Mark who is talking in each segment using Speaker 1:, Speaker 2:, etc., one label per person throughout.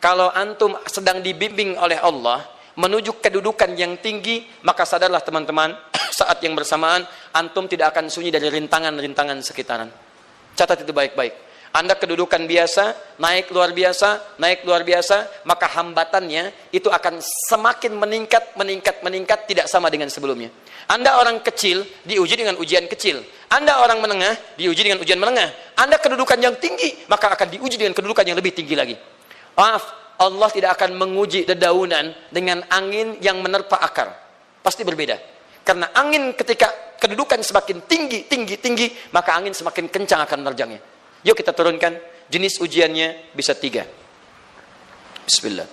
Speaker 1: Kalau antum sedang dibimbing oleh Allah menuju kedudukan yang tinggi, maka sadarlah teman-teman, saat yang bersamaan antum tidak akan sunyi dari rintangan-rintangan sekitaran. Catat itu baik-baik. Anda kedudukan biasa, naik luar biasa, maka hambatannya itu akan semakin meningkat, tidak sama dengan sebelumnya. Anda orang kecil, diuji dengan ujian kecil. Anda orang menengah, diuji dengan ujian menengah. Anda kedudukan yang tinggi, maka akan diuji dengan kedudukan yang lebih tinggi lagi. Maaf, Allah tidak akan menguji dedaunan dengan angin yang menerpa akar. Pasti berbeda. Karena angin ketika kedudukan semakin tinggi, maka angin semakin kencang akan menerjangnya. Yuk kita turunkan. Jenis ujiannya bisa 3. Bismillah.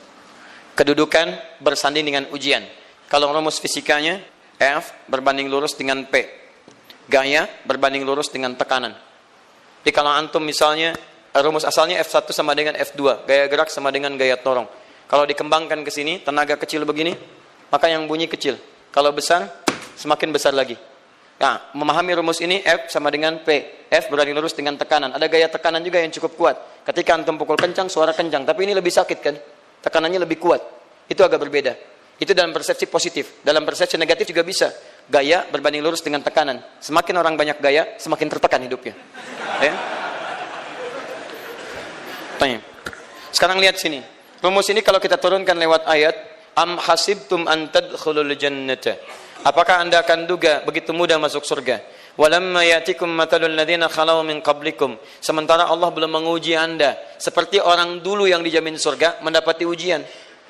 Speaker 1: Kedudukan bersanding dengan ujian. Kalau rumus fisikanya, F berbanding lurus dengan P. Gaya berbanding lurus dengan tekanan. Jadi kalau antum misalnya, rumus asalnya F1 sama dengan F2. Gaya gerak sama dengan gaya dorong. Kalau dikembangkan ke sini, tenaga kecil begini, maka yang bunyi kecil. Kalau besar, semakin besar lagi. Nah, memahami rumus ini, F sama dengan P. F berbanding lurus dengan tekanan. Ada gaya tekanan juga yang cukup kuat. Ketika antum pukul kencang, suara kencang. Tapi ini lebih sakit kan? Tekanannya lebih kuat. Itu agak berbeda. Itu dalam persepsi positif. Dalam persepsi negatif juga bisa. Gaya berbanding lurus dengan tekanan. Semakin orang banyak gaya, semakin tertekan hidupnya. Ya? Tanya. Sekarang lihat sini. Rumus ini kalau kita turunkan lewat ayat, am hasibtum an tadkhulul jannata. Apakah anda akan duga begitu mudah masuk surga? Walamma ya'tikum matalul ladzina khalau min qablikum. Sementara Allah belum menguji anda seperti orang dulu yang dijamin surga mendapati ujian.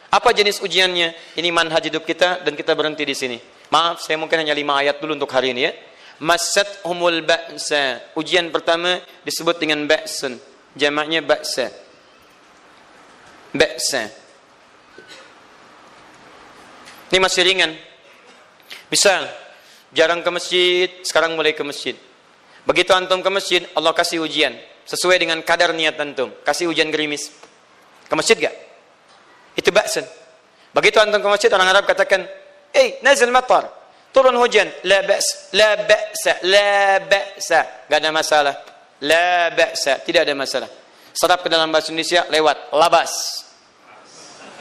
Speaker 1: Apa jenis ujiannya? Ini manhaj hidup kita dan kita berhenti di sini. Maaf, saya mungkin hanya 5 ayat dulu untuk hari ini ya. Massathumul ba'sa. Ujian pertama disebut dengan ba'sun. Jamaknya ba'sa. Ba'sa. Ini masih ringan. Misal, jarang ke masjid, sekarang mulai ke masjid. Begitu antum ke masjid, Allah kasih ujian. Sesuai dengan kadar niat antum. Kasih hujan gerimis. Ke masjid gak? Itu ba'san. Begitu antum ke masjid, orang Arab katakan, nazil matar. Turun hujan. La ba's, la ba'sa, la ba'sa. Gak ada masalah. La ba'sa, tidak ada masalah. Serap ke dalam bahasa Indonesia, lewat. Labas.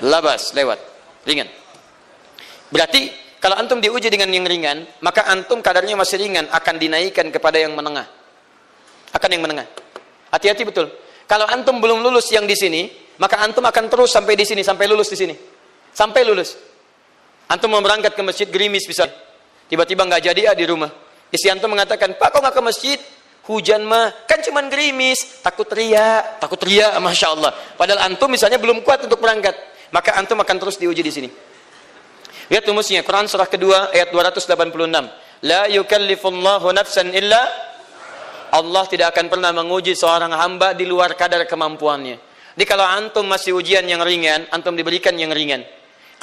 Speaker 1: Labas, lewat. Ringan. Berarti, kalau antum diuji dengan yang ringan, maka antum kadarnya masih ringan, akan dinaikkan kepada yang menengah. Akan yang menengah. Hati-hati betul. Kalau antum belum lulus yang di sini, maka antum akan terus sampai di sini, sampai lulus di sini. Sampai lulus. Antum mau berangkat ke masjid, gerimis bisa. Tiba-tiba nggak jadi di rumah. Istri antum mengatakan, Pak kok nggak ke masjid? Hujan mah, kan cuman gerimis. Takut teriak, Masya Allah. Padahal antum misalnya belum kuat untuk berangkat. Maka antum akan terus diuji di sini. Lihat rumusnya, Quran surah kedua ayat 286. La yukallifullahu nafsan illa. Allah tidak akan pernah menguji seorang hamba di luar kadar kemampuannya. Jadi kalau antum masih ujian yang ringan, antum diberikan yang ringan.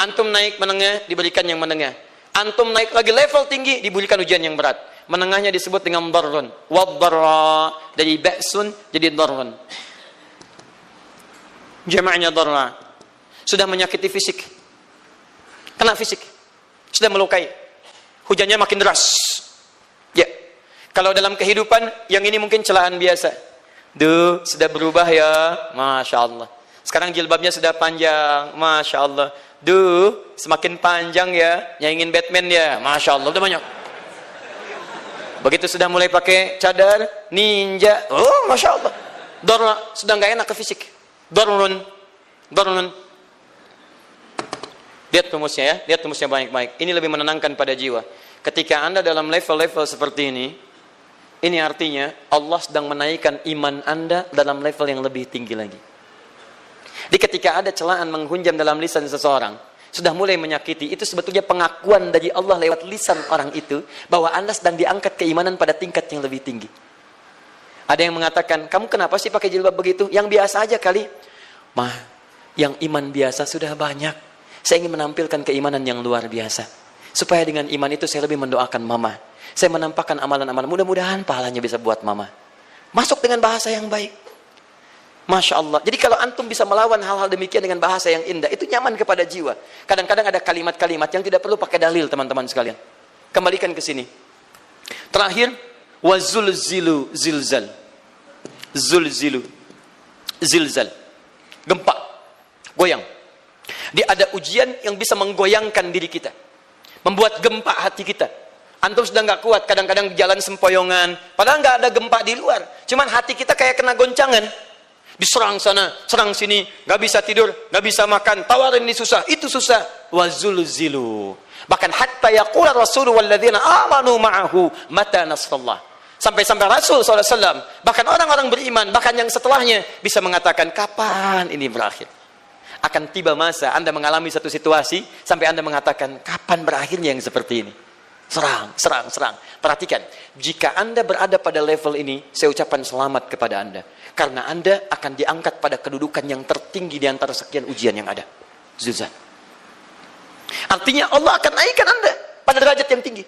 Speaker 1: Antum naik menengah, diberikan yang menengah. Antum naik lagi level tinggi, diberikan ujian yang berat. Menengahnya disebut dengan darrun. Waddarra, dari ba'sun jadi darrun. Jamaknya darra. Sudah menyakiti fisik. Kena fisik, sudah melukai, hujannya makin deras. Ya, kalau dalam kehidupan yang ini mungkin celaan biasa. Sudah berubah ya, Masya Allah. Sekarang jilbabnya sudah panjang, Masya Allah. Semakin panjang ya, nyanyiin Batman ya, Masya Allah. Udah banyak. Begitu sudah mulai pakai cadar, ninja, oh Masya Allah. Darra, sudah nggak enak ke fisik. Darrun. Lihat rumusnya ya, lihat rumusnya baik-baik. Ini lebih menenangkan pada jiwa. Ketika anda dalam level-level seperti ini artinya Allah sedang menaikkan iman anda dalam level yang lebih tinggi lagi. Jadi ketika ada celaan menghunjam dalam lisan seseorang, sudah mulai menyakiti, itu sebetulnya pengakuan dari Allah lewat lisan orang itu, bahwa anda sedang diangkat keimanan pada tingkat yang lebih tinggi. Ada yang mengatakan, kamu kenapa sih pakai jilbab begitu? Yang biasa aja kali. Yang iman biasa sudah banyak. Saya ingin menampilkan keimanan yang luar biasa. Supaya dengan iman itu saya lebih mendoakan mama. Saya menampakkan amalan-amalan. Mudah-mudahan pahalanya bisa buat mama. Masuk dengan bahasa yang baik. Masya Allah. Jadi kalau antum bisa melawan hal-hal demikian dengan bahasa yang indah, itu nyaman kepada jiwa. Kadang-kadang ada kalimat-kalimat yang tidak perlu pakai dalil, teman-teman sekalian. Kembalikan ke sini. Terakhir, wazulzilu zilzal. Zulzilu. Zilzal. Gempa. Goyang. Dia ada ujian yang bisa menggoyangkan diri kita, membuat gempa hati kita. Antum sudah nggak kuat, kadang-kadang di jalan sempoyongan, padahal nggak ada gempa di luar, cuman hati kita kayak kena goncangan. Diserang sana, serang sini, nggak bisa tidur, nggak bisa makan, tawarin ini susah, itu susah. Wazulzilu. Bahkan hatta yaqula Rasulullah walladzina amanu ma'ahu mata nasrullah. Sampai-sampai Rasul SAW, bahkan orang-orang beriman, bahkan yang setelahnya bisa mengatakan, kapan ini berakhir? Akan tiba masa Anda mengalami satu situasi sampai Anda mengatakan, kapan berakhirnya yang seperti ini? Serang, serang, serang. Perhatikan, jika Anda berada pada level ini, saya ucapkan selamat kepada Anda. Karena Anda akan diangkat pada kedudukan yang tertinggi di antara sekian ujian yang ada. Zuzan. Artinya Allah akan naikkan Anda pada derajat yang tinggi.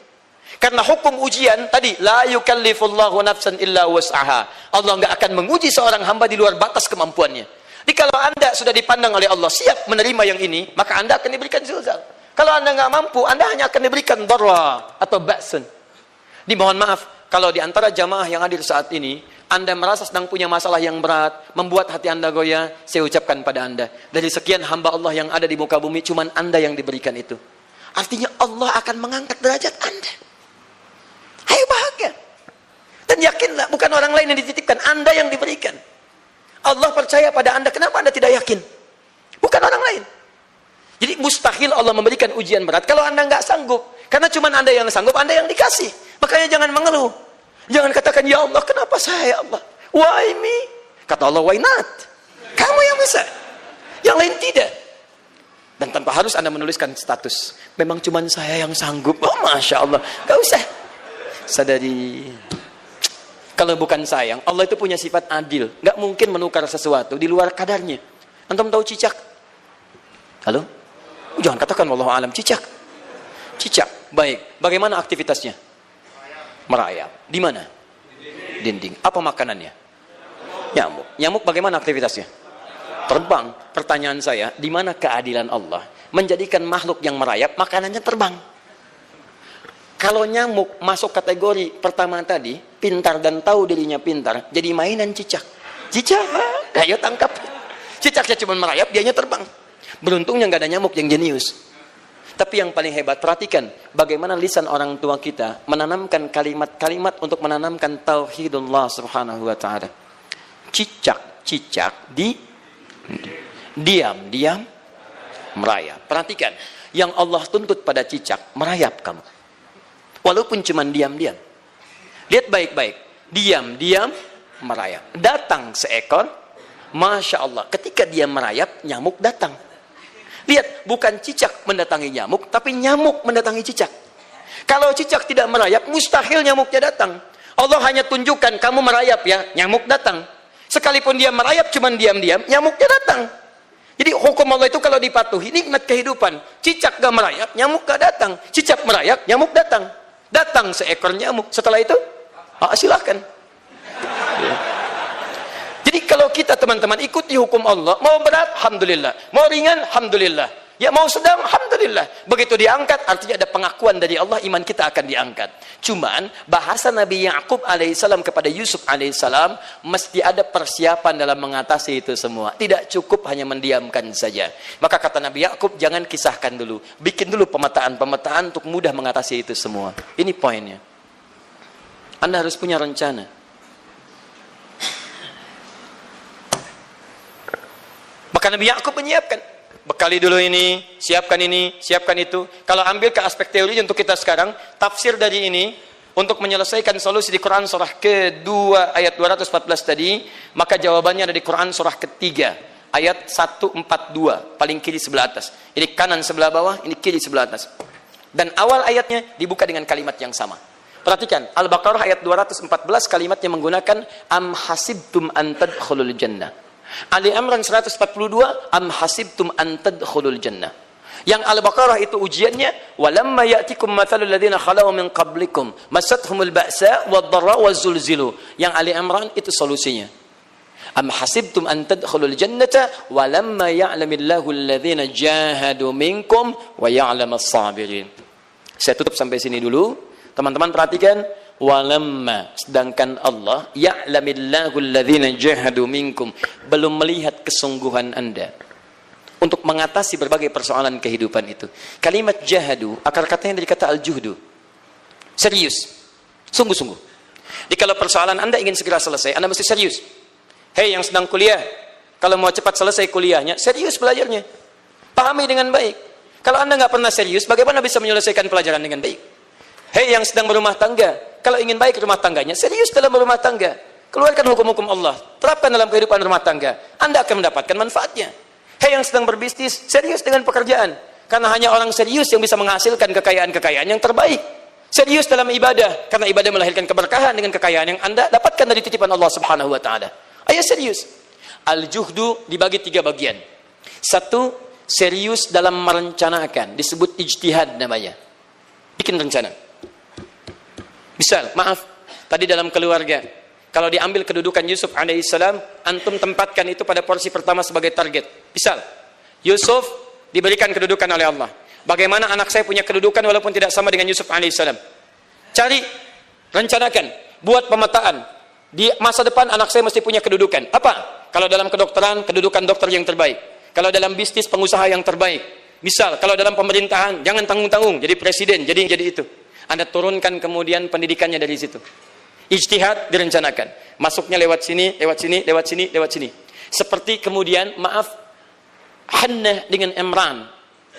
Speaker 1: Karena hukum ujian tadi, la yukallifullahu nafsan illa wus'aha. Allah nggak akan menguji seorang hamba di luar batas kemampuannya. Jadi kalau Anda sudah dipandang oleh Allah siap menerima yang ini, maka Anda akan diberikan zilzal. Kalau Anda nggak mampu, Anda hanya akan diberikan darra atau ba'sun. Dimohon maaf, kalau di antara jamaah yang hadir saat ini, Anda merasa sedang punya masalah yang berat, membuat hati Anda goyah, saya ucapkan pada Anda, dari sekian hamba Allah yang ada di muka bumi, cuman Anda yang diberikan itu. Artinya Allah akan mengangkat derajat Anda. Ayo bahagia. Dan yakinlah, bukan orang lain yang dititipkan, Anda yang diberikan. Allah percaya pada Anda, kenapa Anda tidak yakin? Bukan orang lain. Jadi mustahil Allah memberikan ujian berat kalau Anda nggak sanggup. Karena cuma Anda yang sanggup, Anda yang dikasih. Makanya jangan mengeluh. Jangan katakan, ya Allah, kenapa saya, ya Allah? Why me? Kata Allah, why not? Kamu yang bisa. Yang lain tidak. Dan tanpa harus Anda menuliskan status. Memang cuma saya yang sanggup. Oh, Masya Allah. Gak usah. Sadari. Kalau bukan sayang, Allah itu punya sifat adil. Gak mungkin menukar sesuatu di luar kadarnya. Antum tahu cicak? Halo? Jangan katakan wallahu alam, cicak. Cicak, baik. Bagaimana aktivitasnya? Merayap. Di mana? Dinding. Apa makanannya? Nyamuk. Nyamuk bagaimana aktivitasnya? Terbang. Pertanyaan saya, di mana keadilan Allah menjadikan makhluk yang merayap makanannya terbang? Kalau nyamuk masuk kategori pertama tadi, pintar dan tahu dirinya pintar, jadi mainan cicak. Cicak, ayo tangkap. Cicaknya cuma merayap, dianya terbang. Beruntungnya nggak ada nyamuk yang jenius. Tapi yang paling hebat, perhatikan bagaimana lisan orang tua kita menanamkan kalimat-kalimat untuk menanamkan tauhidullah subhanahu wa ta'ala. Cicak diam merayap. Perhatikan, yang Allah tuntut pada cicak, merayap kamu. Walaupun cuma diam-diam. Lihat baik-baik. Diam-diam merayap. Datang seekor, Masya Allah. Ketika dia merayap, nyamuk datang. Lihat, bukan cicak mendatangi nyamuk, tapi nyamuk mendatangi cicak. Kalau cicak tidak merayap, mustahil nyamuknya datang. Allah hanya tunjukkan, kamu merayap ya, nyamuk datang. Sekalipun dia merayap, cuma diam-diam, nyamuknya datang. Jadi hukum Allah itu kalau dipatuhi, nikmat kehidupan. Cicak gak merayap, nyamuk gak datang. Cicak merayap, nyamuk datang. Datang seekor nyamuk. Setelah itu, silahkan. Jadi kalau kita teman-teman ikuti hukum Allah, mau berat, alhamdulillah. Mau ringan, alhamdulillah. Ya mau sedang, alhamdulillah. Begitu diangkat, artinya ada pengakuan dari Allah, iman kita akan diangkat. Cuman, bahasa Nabi Ya'qub alaihissalam kepada Yusuf alaihissalam, mesti ada persiapan dalam mengatasi itu semua. Tidak cukup hanya mendiamkan saja. Maka kata Nabi Ya'qub, jangan kisahkan dulu. Bikin dulu pemetaan-pemetaan untuk mudah mengatasi itu semua. Ini poinnya. Anda harus punya rencana. Maka Nabi Ya'qub menyiapkan. Bekali dulu ini, siapkan itu. Kalau ambil ke aspek teori untuk kita sekarang, tafsir dari ini, untuk menyelesaikan solusi di Quran surah kedua ayat 214 tadi, maka jawabannya ada di Quran surah ketiga, ayat 142, paling kiri sebelah atas. Ini kanan sebelah bawah, ini kiri sebelah atas. Dan awal ayatnya dibuka dengan kalimat yang sama. Perhatikan, Al-Baqarah ayat 214 kalimatnya menggunakan am hasibtum an tadkhulul jannah. Ali Imran 142 am hasibtum an tadkhulul jannah. Yang Al-Baqarah itu ujiannya walamma ya'tikum mathalul ladzina khalau min qablikum masathumul ba'sa wad-dharra waz-zulzilu. Yang Ali Imran itu solusinya. Am hasibtum an tadkhulul jannata walamma ya'lamillahu alladzina jahadu minkum wa ya'lamas sabirin. Saya tutup sampai sini dulu. Teman-teman perhatikan, walamma, sedangkan Allah ya'lamillahu alladzina jahadu minkum, belum melihat kesungguhan Anda. untuk mengatasi berbagai persoalan kehidupan itu. Kalimat jahadu, akar katanya dari kata al-juhdu. Serius. Sungguh-sungguh. Jadi kalau persoalan Anda ingin segera selesai, Anda mesti serius. Hei yang sedang kuliah, kalau mau cepat selesai kuliahnya, serius belajarnya. Pahami dengan baik. Kalau Anda nggak pernah serius, bagaimana bisa menyelesaikan pelajaran dengan baik? Hei yang sedang berumah tangga, kalau ingin baik rumah tangganya, serius dalam berumah tangga. Keluarkan hukum-hukum Allah, terapkan dalam kehidupan rumah tangga. Anda akan mendapatkan manfaatnya. Hei yang sedang berbisnis, serius dengan pekerjaan. Karena hanya orang serius yang bisa menghasilkan kekayaan-kekayaan yang terbaik. Serius dalam ibadah, karena ibadah melahirkan keberkahan dengan kekayaan yang Anda dapatkan dari titipan Allah Subhanahu wa taala. Ayo serius. Al-juhdu dibagi 3 bagian. 1, serius dalam merencanakan, disebut ijtihad namanya. Bikin rencana. Misal, maaf, tadi dalam keluarga, kalau diambil kedudukan Yusuf alaihissalam, antum tempatkan itu pada porsi pertama sebagai target. Misal, Yusuf diberikan kedudukan oleh Allah. Bagaimana anak saya punya kedudukan walaupun tidak sama dengan Yusuf alaihissalam? Cari, rencanakan, buat pemetaan. Di masa depan anak saya mesti punya kedudukan. Apa? Kalau dalam kedokteran, kedudukan dokter yang terbaik. Kalau dalam bisnis, pengusaha yang terbaik. Misal, kalau dalam pemerintahan, jangan tanggung-tanggung, jadi presiden, jadi itu. Anda turunkan kemudian pendidikannya dari situ. Ijtihad direncanakan. Masuknya lewat sini, lewat sini, lewat sini, lewat sini. Seperti kemudian, maaf, Hannah dengan Imran,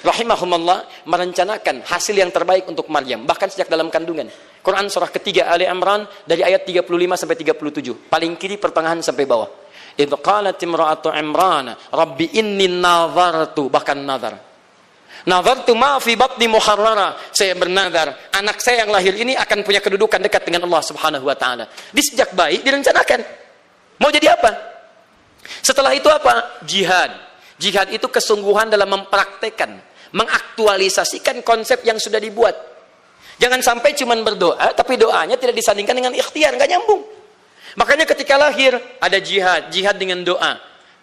Speaker 1: rahimahumullah, merencanakan hasil yang terbaik untuk Maryam. Bahkan sejak dalam kandungan. Quran surah ketiga Ali Imran, dari ayat 35 sampai 37. Paling kiri, pertengahan sampai bawah. Idh qalat imra'atu Imran, Rabbi inni nazartu, bahkan nazar. Nazartu ma fi batni muharrara, saya bernazar anak saya yang lahir ini akan punya kedudukan dekat dengan Allah Subhanahu wa taala. Di sejak bayi direncanakan. Mau jadi apa? Setelah itu apa? Jihad. Jihad itu kesungguhan dalam mempraktekkan, mengaktualisasikan konsep yang sudah dibuat. Jangan sampai cuma berdoa tapi doanya tidak disandingkan dengan ikhtiar, enggak nyambung. Makanya ketika lahir ada jihad, jihad dengan doa.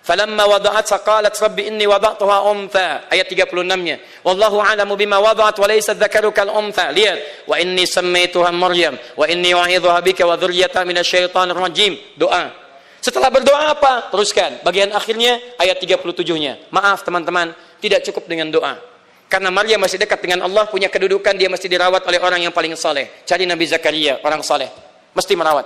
Speaker 1: Falamma wada'at saqalat rabbi inni wada'tuha untha, ayat 36-nya. Wallahu a'lamu bima wada'at wa laysa dzakaru kal untha. Lihat, wa inni sammaituha Maryam wa inni wa'idhuha bika wa dzurriyyataha minasyaitonir rajim. Doa. Setelah berdoa apa? Teruskan. Bagian akhirnya ayat 37-nya. Maaf teman-teman, tidak cukup dengan doa. Karena Maryam masih dekat dengan Allah, punya kedudukan, dia mesti dirawat oleh orang yang paling saleh. Cari Nabi Zakaria, orang saleh. Mesti merawat.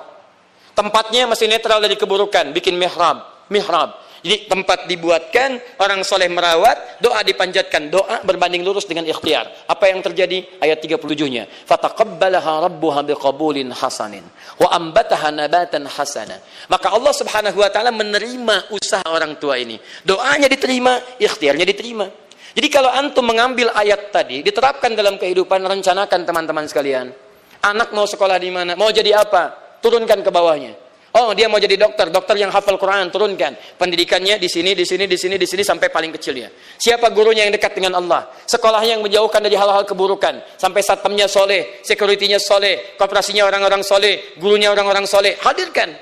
Speaker 1: Tempatnya mesti netral dari keburukan, bikin mihrab. Jadi tempat dibuatkan, orang soleh merawat, doa dipanjatkan, doa berbanding lurus dengan ikhtiar. Apa yang terjadi? Ayat 37-nya. Fataqabbalaha rabbuha biqabulin hasanin wa ambataha nabatan hasana. Maka Allah Subhanahu wa taala menerima usaha orang tua ini. Doanya diterima, ikhtiarnya diterima. Jadi kalau antum mengambil ayat tadi, diterapkan dalam kehidupan, rencanakan teman-teman sekalian. Anak mau sekolah di mana? Mau jadi apa? Turunkan ke bawahnya. Oh, dia mau jadi dokter, dokter yang hafal Quran, turunkan. Pendidikannya di sini, di sini, di sini, di sini sampai paling kecilnya. Siapa gurunya yang dekat dengan Allah? Sekolahnya yang menjauhkan dari hal-hal keburukan, sampai satpamnya soleh, securitynya soleh, koperasinya orang-orang soleh, gurunya orang-orang soleh. Hadirkan.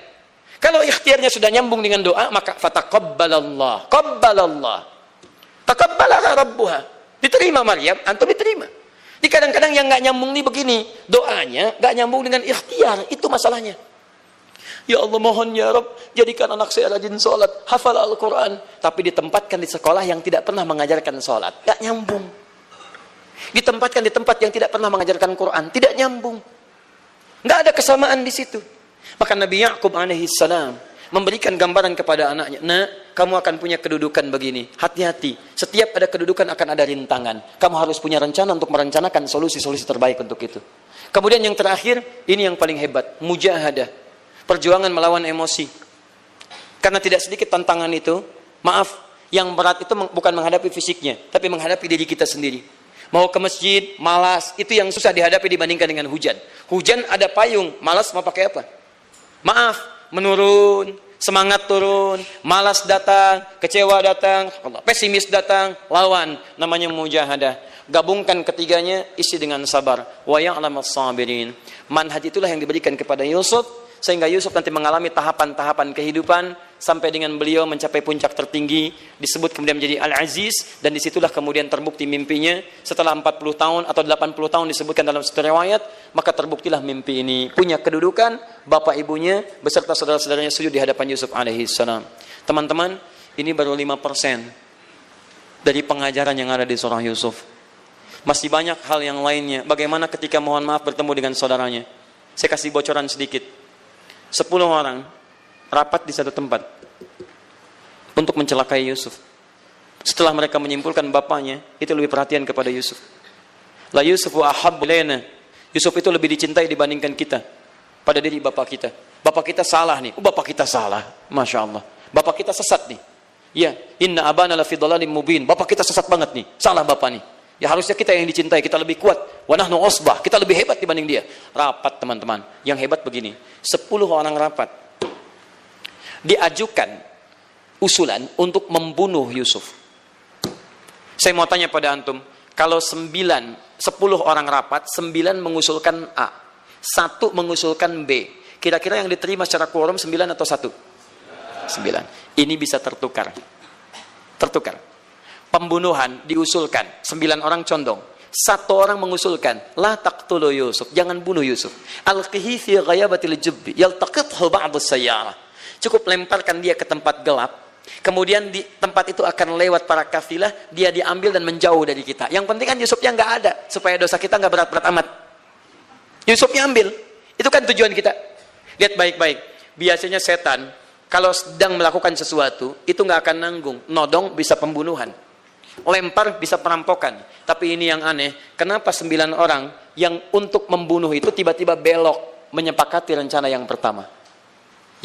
Speaker 1: Kalau ikhtiarnya sudah nyambung dengan doa, maka fataqabbalallah, qabbalallah. Taqabbalaha rabbuha. Diterima Maryam, antum diterima. Di kadang-kadang yang nggak nyambung nih begini, doanya nggak nyambung dengan ikhtiar, itu masalahnya. Ya Allah mohon ya Rabb, jadikan anak saya rajin sholat, hafal Al-Quran. Tapi ditempatkan di sekolah yang tidak pernah mengajarkan sholat. Tidak nyambung. Ditempatkan di tempat yang tidak pernah mengajarkan Quran. Tidak nyambung. Tidak ada kesamaan di situ. Maka Nabi Ya'qub alaihissalam memberikan gambaran kepada anaknya. Nak, kamu akan punya kedudukan begini. Hati-hati. Setiap ada kedudukan akan ada rintangan. Kamu harus punya rencana untuk merencanakan solusi-solusi terbaik untuk itu. Kemudian yang terakhir, ini yang paling hebat. Mujahadah. Perjuangan melawan emosi. Karena tidak sedikit tantangan itu, maaf, yang berat itu bukan menghadapi fisiknya, tapi menghadapi diri kita sendiri. Mau ke masjid, malas, itu yang susah dihadapi dibandingkan dengan hujan. Hujan ada payung, malas mau pakai apa? Maaf, menurun, semangat turun, malas datang, kecewa datang, pesimis datang, lawan, namanya mujahadah. Gabungkan ketiganya, isi dengan sabar. Wa ya'lamas sabirin. Manhaj itulah yang diberikan kepada Yusuf, sehingga Yusuf nanti mengalami tahapan-tahapan kehidupan sampai dengan beliau mencapai puncak tertinggi, disebut kemudian menjadi Al-Aziz, dan disitulah kemudian terbukti mimpinya setelah 40 tahun atau 80 tahun disebutkan dalam satu riwayat, maka terbuktilah mimpi ini. Punya kedudukan, bapak ibunya beserta saudara-saudaranya sujud di hadapan Yusuf alaihissalam. Teman-teman, ini baru 5%. dari pengajaran yang ada di surah Yusuf. Masih banyak hal yang lainnya. Bagaimana ketika mohon maaf bertemu dengan saudaranya. Saya kasih bocoran sedikit. 10 orang rapat di satu tempat untuk mencelakai Yusuf. Setelah mereka menyimpulkan bapaknya itu lebih perhatian kepada Yusuf. La Yusufu ahabbu ilaina. Yusuf itu lebih dicintai dibandingkan kita pada diri bapak kita. Bapak kita salah nih. Bapak kita salah. Masya Allah. Bapak kita sesat nih. Ya, inna abana la fi dhalalim mubin. Bapak kita sesat banget nih. Salah bapak nih. Ya harusnya kita yang dicintai, kita lebih kuat. Wa nahnu usbah, kita lebih hebat dibanding dia. Rapat teman-teman. Yang hebat begini. 10 orang rapat. Diajukan usulan untuk membunuh Yusuf. Saya mau tanya pada antum, kalau 10 orang rapat, 9 mengusulkan A, 1 mengusulkan B. Kira-kira yang diterima secara quorum 9 atau 1? 9. Ini bisa tertukar. Tertukar. Pembunuhan diusulkan, 9 orang condong. 1 orang mengusulkan, la taqtulu Yusuf, jangan bunuh Yusuf. Alqihi fi ghayabatil jubbi, yaltaqithu ba'du sayyarah. Cukup lemparkan dia ke tempat gelap. Kemudian di tempat itu akan lewat para kafilah, dia diambil dan menjauh dari kita. Yang penting kan Yusufnya nggak ada, supaya dosa kita nggak berat-berat amat. Yusufnya ambil, itu kan tujuan kita. Lihat baik-baik. Biasanya setan kalau sedang melakukan sesuatu itu nggak akan nanggung. Nodong bisa pembunuhan, lempar bisa perampokan. Tapi ini yang aneh, kenapa 9 orang yang untuk membunuh itu tiba-tiba belok menyepakati rencana yang pertama?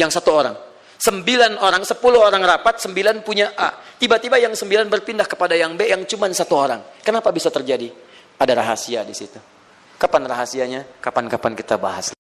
Speaker 1: Yang 1 orang. 9 orang, 10 orang rapat, 9 punya A. Tiba-tiba yang 9 berpindah kepada yang B yang cuma 1 orang. Kenapa bisa terjadi? Ada rahasia di situ. Kapan rahasianya? Kapan-kapan kita bahas.